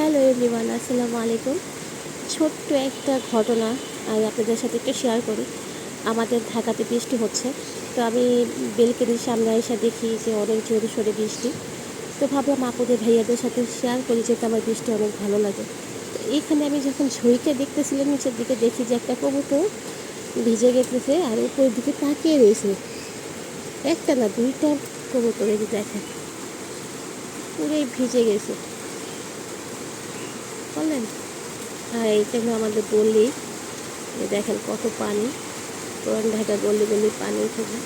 Hello everyone, আসসালামু আলাইকুম। ছোট্ট একটা ঘটনা আমি আপনাদের সাথে একটু শেয়ার করি। আমাদের ঢাকাতে বৃষ্টি হচ্ছে, তো আমি বেলকনির সামনে এসে দেখি যে অনেক জোরে সোরে বৃষ্টি। তো ভাবলাম আপুদের ভাইয়াদের সাথে শেয়ার করি, যেহেতু আমার বৃষ্টি অনেক ভালো লাগে। তো এইখানে আমি যখন ঝুঁইকে দেখতেছিলাম নিচের দিকে, দেখি যে একটা কবুতর ভিজে গেতেছে আর উপরের দিকে তাকিয়ে রয়েছে। একটা না, দুইটা কবুতর, এই যে দেখেন পুরোই ভিজে গেছে, বললেন। আর এইটা হলো আমাদের গলি, দেখেন কত পানি, পুরান ঢাকা গলি গলি পানি থাকে।